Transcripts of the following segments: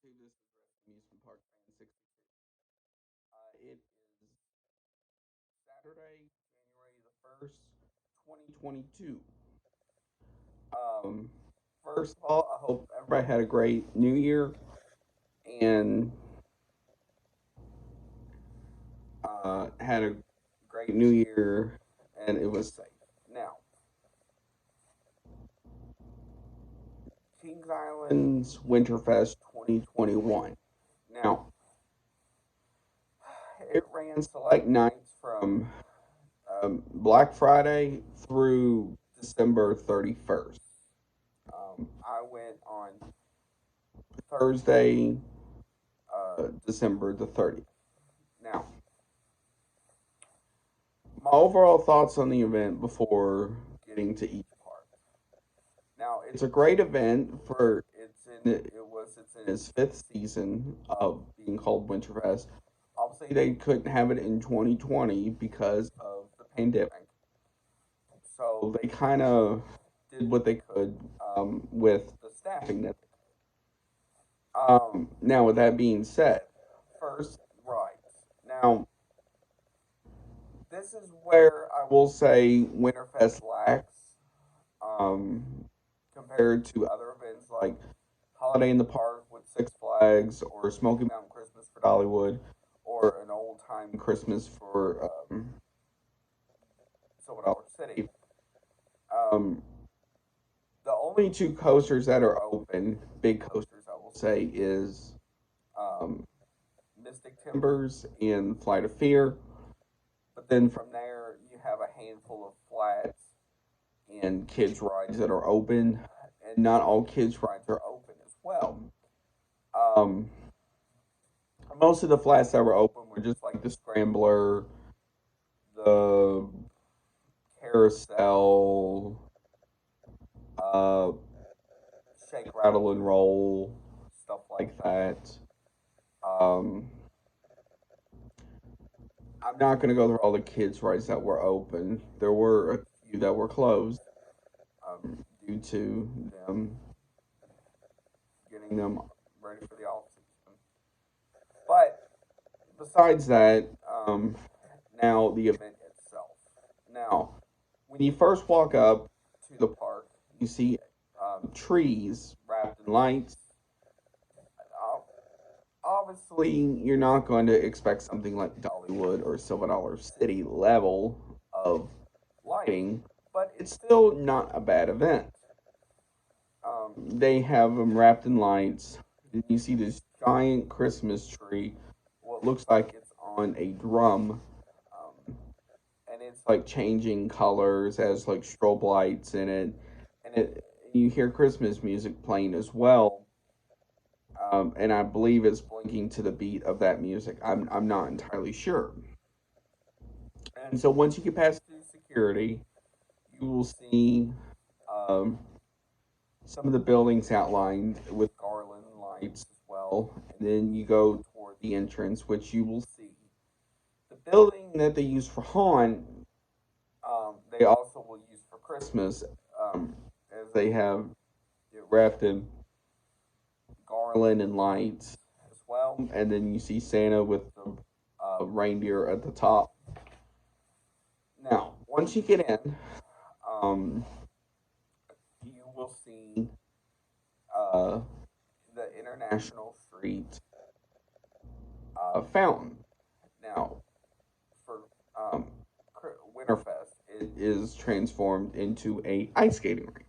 This is Amusement Park Fan 62. It is Saturday, January the 1st, 2022. Um, First of all, I hope everybody had a great New Year and had a great New Year and it was safe. Now, Kings Island's Winterfest 2021. Now, it ran select nights from Black Friday through December 31st. I went on Thursday, December the 30th. Now, my overall thoughts on the event before getting to each part. Now, it's a great event for it's in its fifth season of being called Winterfest. Obviously, they couldn't have it in 2020 because of the pandemic. So they kind of did what they could with the staffing that they could. Now, with that being said, first, right. Now, this is where I will say Winterfest lacks um, compared to other events like Holiday in the Park with Six Flags or Smoky Mountain Christmas for Dollywood or an old time Christmas for Silver Dollar City. Um, the only two coasters that are open, big coasters, I will say, is um, Mystic Timbers and Flight of Fear. But then from there, you have a handful of flats and kids' rides that are open, and not all kids' rides are open as well. Um, Most of the flats that were open were just like the Scrambler, the Carousel, uh, Shake, Rattle, and Roll, stuff like that. Um, I'm not going to go through all the kids' rides that were open. There were a few that were closed due to them getting them ready for the off season. But besides that, now the event itself. Now, when you first walk up to the park, you see trees wrapped in lights. Uh, Obviously, you're not going to expect something like Dollywood or Silver Dollar City level of lighting, but it's still not a bad event. They have them wrapped in lights. And you see this giant Christmas tree, what looks like it's on a drum, and it's like changing colors, has like strobe lights in it, and you hear Christmas music playing as well. And I believe it's blinking to the beat of that music. I'm not entirely sure. And so once you get past the security, you will see um, some of the buildings outlined with garland lights as well. And then you go toward the entrance, which you will see the building that they use for haunt. They also will use for Christmas, as they have it wrapped in garland and lights as well. And then you see Santa with the reindeer at the top. Now, once you get in, um, you will see uh, the International Street fountain. Now, for um, Winterfest, it is transformed into a ice skating rink.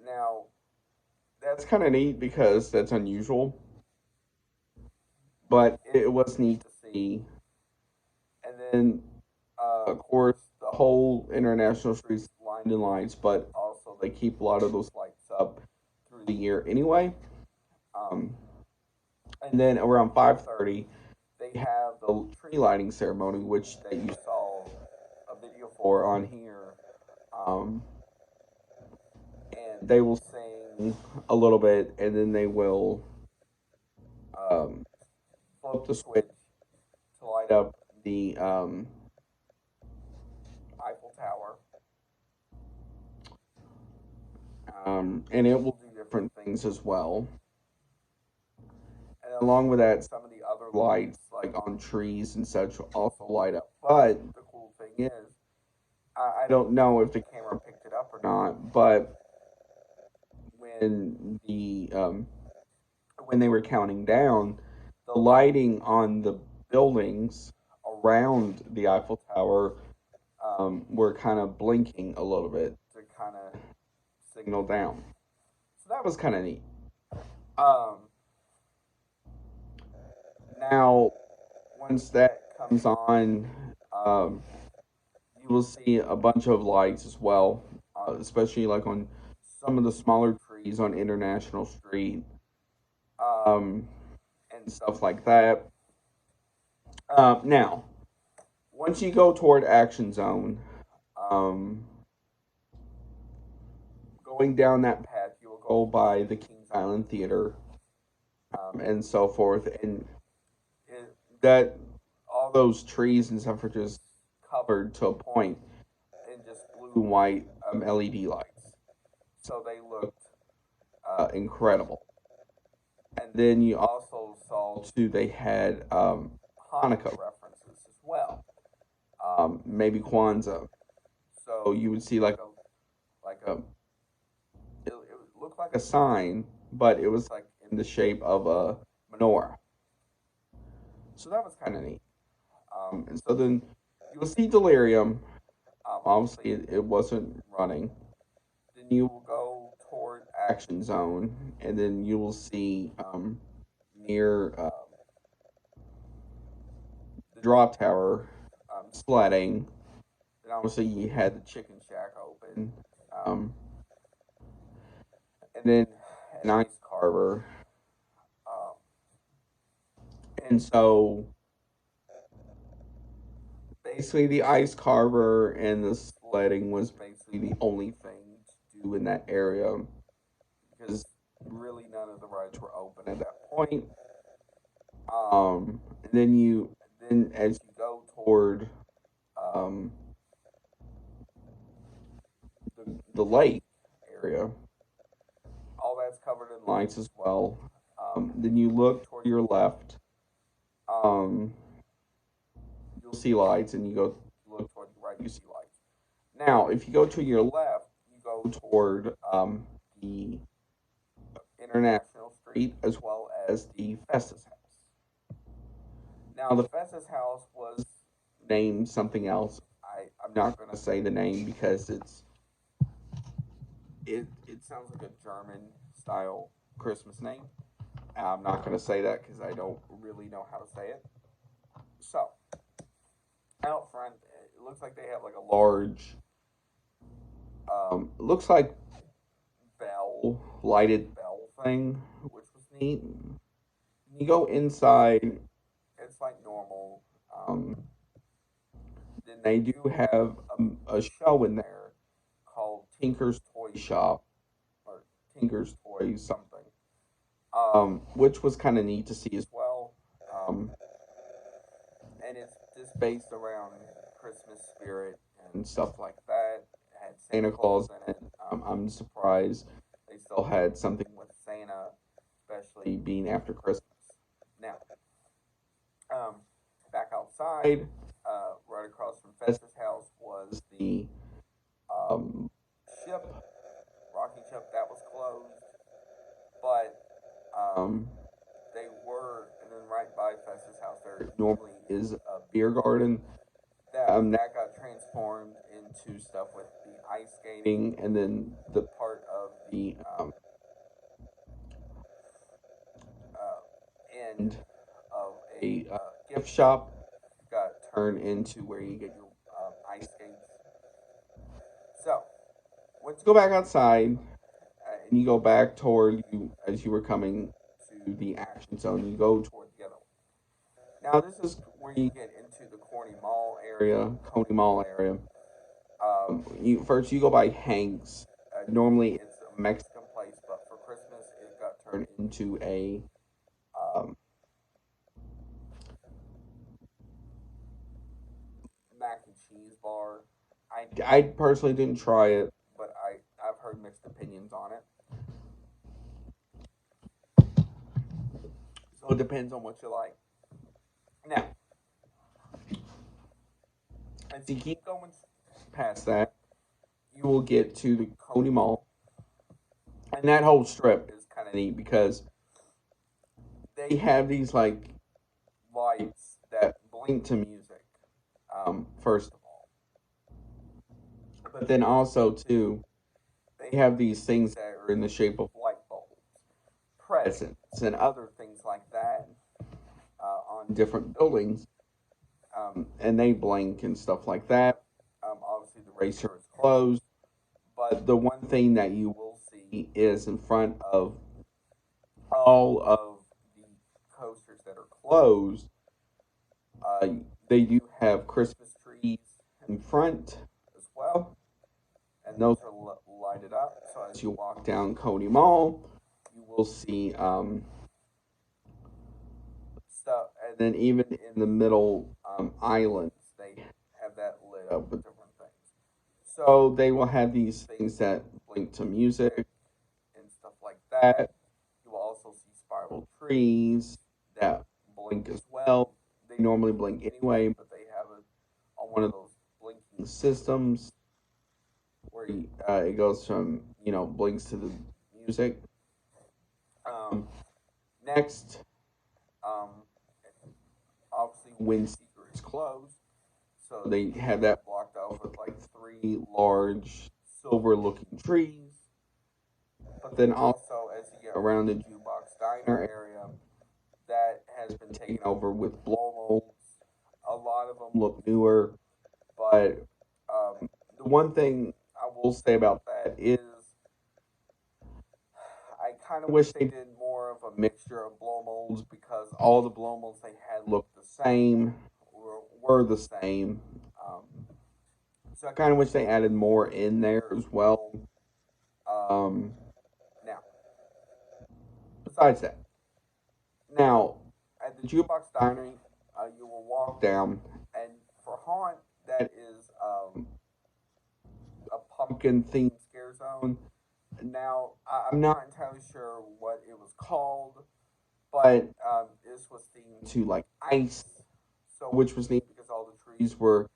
Now, that's kind of neat because that's unusual, but it was neat to see. And then, of course, the whole International Street's lined in lights, but also they keep a lot of those lights up through the year anyway. Um, and then around 5:30, they have the tree lighting ceremony, which that you saw a video for on here. Um, and they will sing a little bit, and then they will um, flip the switch to light up the Eiffel Tower, and it will do different things as well. along with that, some of the other lights, like on trees and such, also light up. But the cool thing is, I don't know if the camera picked it up or not, but when when they were counting down, the lighting on the buildings around the Eiffel Tower were kind of blinking a little bit to kind of signal down. So that was kind of neat. Um, Now, once that comes on, you will see a bunch of lights as well, especially like on some of the smaller trees on International Street, um, and stuff like that. Now, once you go toward Action Zone, um, going down that path, you will go by the Kings Island Theater, and so forth, and that all those trees and stuff are just covered to a point in just blue and white LED lights, so they looked incredible. And then you also saw too they had Hanukkah references as well, maybe Kwanzaa. So you would see like a it looked like a sign, but it was like in the shape of a menorah. So that was kind of neat. And so then you will see Delirium. Obviously, it wasn't running. Then you will go toward Action Zone, and then you will see near the drop tower sledding. Then obviously you had the Chicken Shack open, um, and then an ice carver. Um, and so basically the ice carver and the sledding was basically the only thing to do in that area because really none of the rides were open at that point. And then as you go toward um, the lake area, all that's covered in lights as well. Then you look toward your left, um, you'll see lights, and you go look toward your right, you see lights. Now, if you go to your left, you go toward the International Street as well as the Festus House. Now, the Festus House was named something else. I'm not going to say the name because it sounds like a German style Christmas name. I'm not going to say that because I don't really know how to say it. So, out front, it looks like they have like a large, it looks like lighted bell thing, which was neat. You go inside, it's like normal. Then they do have a show in there called Tinker's Toy Shop or Tinker's Toy something, which was kind of neat to see as well. And it's just based around Christmas spirit and stuff like that. It had Santa Claus in it. I'm surprised they still had something with Santa, especially being after Christmas. Now, um, back outside, right across from Festus House was the um, ship, rocking ship that was closed, but they were, and then right by Festus House there normally is a beer garden that got transformed into stuff with the ice skating, and then the part of the end of a gift shop got turned into where you get your ice skates. So, once you go back outside and you go back toward you as you were coming to the action zone, you go toward the other one. Now, this is where you get into the Coney Mall area. You go by Hank's. Normally, it's a Mexican place, but for Christmas, it got turned into a um, mac and cheese bar. I personally didn't try it, but I've heard mixed opinions on it. So So it depends on what you like. Now, as you keep going past that, you will get to the Coney Mall. And that whole strip is kind of neat because they have these like lights that blink to music, first of all. But then also, too, they have these things that are in the shape of light bulbs, presents, and other things like that on different buildings. And they blink and stuff like that. Obviously, the racer is closed. But the one thing that you will see is in front of all of the coasters that are closed, uh, they do have Christmas trees in front as well, and those are lighted up. So as you walk down Coney Mall, you will see stuff, and then even in the middle islands, they have that lit up with different things. So they will have these things that blink to music and stuff like that. You will also see spiral trees that blink as well. They normally blink anyway, but they have it on one of those blinking systems where it goes from blinks to the music. Um, Next, um, obviously, Windseeker is closed, so they have that blocked off with like three large silver-looking trees. But then also, as you get around the Jukebox Diner area, that has been taken over with blow molds. A lot of them look newer, but the one thing I will say about that is I kind of wish they did more of a mixture of blow molds because all the blow molds they had looked the same, were the same. Um, so I kind of wish they added more in there as well. Now, besides that, now at the Jukebox Dining, you will walk down, and for Haunt, that is a pumpkin themed scare zone. Now, I'm not entirely sure what it was called, but this was themed to like ice, so which was neat because all the trees were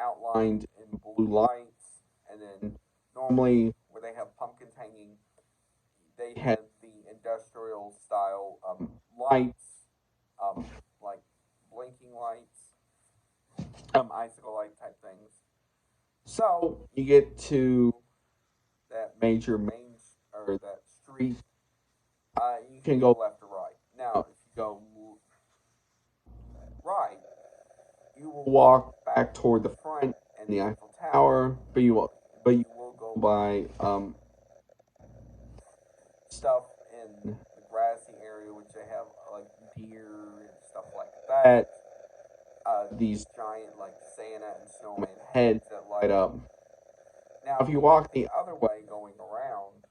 outlined in blue lights, and then normally where they have pumpkins hanging, they had the industrial style lights, um, like blinking lights, icicle light type things. So you get to that major main or that street, you can go left or right. Now, if you go right, you will walk back toward the front and the Eiffel Tower, but you will go by stuff in the grassy area, which they have like deer and stuff like that. These giant like Santa and snowman heads that light up. Now, if you walk the other way, going around,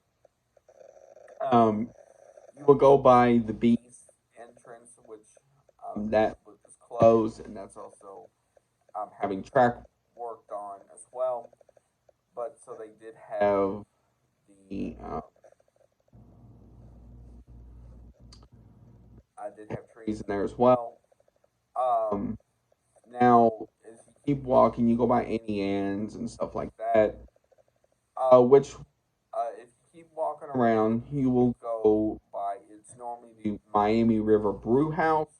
um, you will go by the Beast entrance, which that was closed, and that's also having track worked on as well. But so they did have the I did have trees in there as well. Um, Now, as you keep walking, you go by Annie Ann's and stuff like that. Which, if you keep walking around, you will go by. It's normally the Miami River Brew House,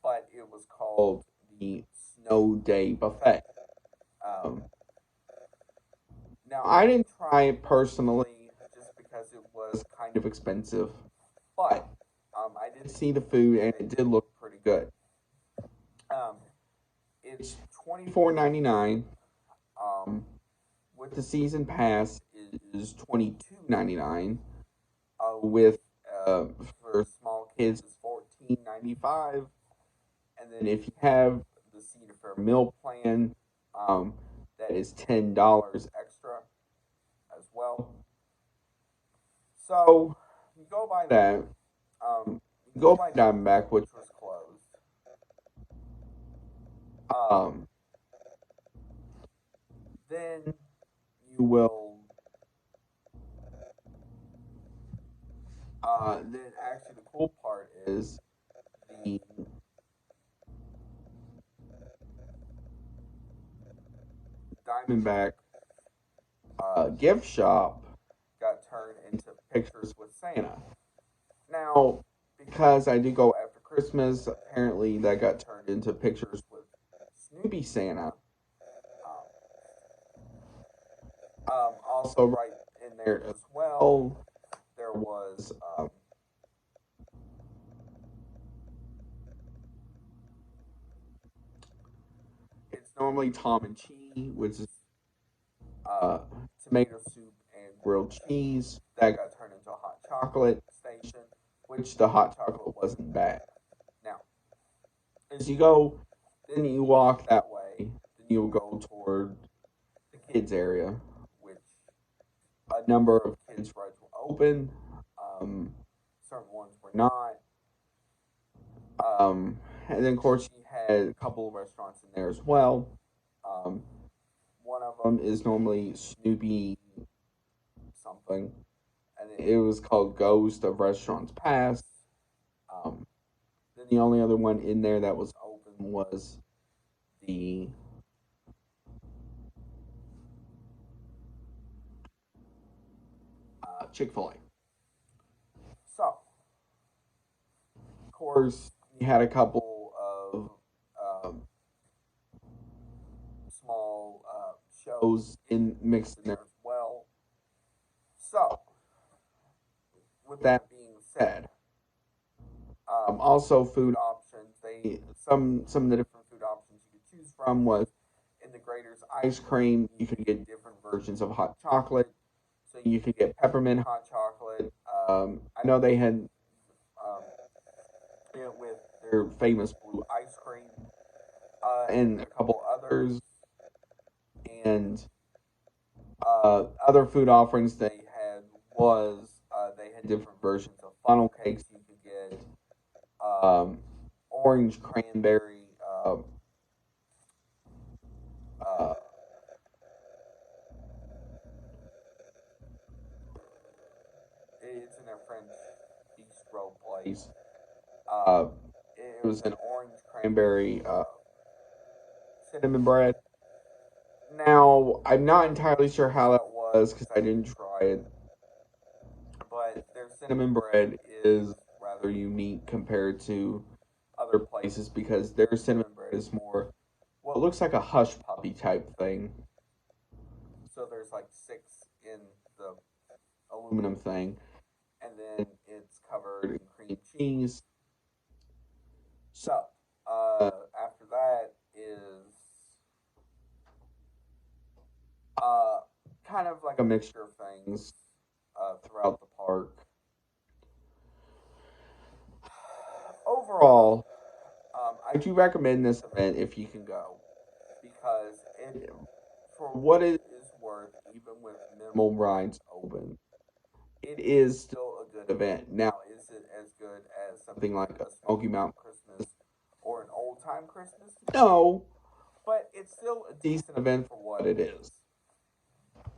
but it was called the Snow Day Buffet. Um, Now, I didn't try it personally just because it was kind of expensive, but I did see the food and it did look pretty good. Um, it's $24.99. Um, with the season pass is $22.99. With for small kids is $14.95, and then if you have the Cedar Fair meal plan, that is $10 extra as well. So you go by that. You go by Diamondback, which was closed. Um, then you will. Then actually, the cool part is the Diamondback gift shop got turned into Pictures with Santa. Now, because I do go after Christmas, apparently that got turned into Pictures with Snoopy Santa. Also, right in there as well, there was it's normally Tom and Cheese, which is uh, tomato soup and grilled cheese. That got turned into a hot chocolate station, which the hot chocolate wasn't bad. Now, as you go, then you walk that way, then you'll go toward the kids area, which a number of kids rides were open. Certain ones were not. And then, of course, you had a couple of restaurants in there as well. Um, One of them is normally Snoopy something, and it was called Ghost of Restaurants Past. Um, then the only other one in there that was open was the Chick-fil-A. So, of course, you had a couple of um, small shows in mixed in there as well. So, with that being said, also food options. Some of the different food options you could choose from was in the Grater's ice cream. You could get different versions of hot chocolate. So you could get peppermint hot chocolate. I know they had um, it with their famous blue ice cream, and a couple others, and other food offerings they had was they had different versions of funnel cakes you could get, orange cranberry, uh, it's in their French bistro place. Uh, it was an orange cranberry cinnamon bread. Now, I'm not entirely sure how that was because I didn't try it, but their cinnamon bread is rather unique compared to other places because their cinnamon bread is more what looks like a hush puppy type thing. So there's like six in the aluminum thing, and then it's covered in cream cheese. So after that is uh, kind of like a mixture of things throughout the park. Overall, I do recommend this event if you can go because for what it is worth, even with minimal rides open, it is still a good event. Now, is it as good as something like a Smoky Mountain Christmas or an Old Time Christmas? No, but it's still a decent event for what it is.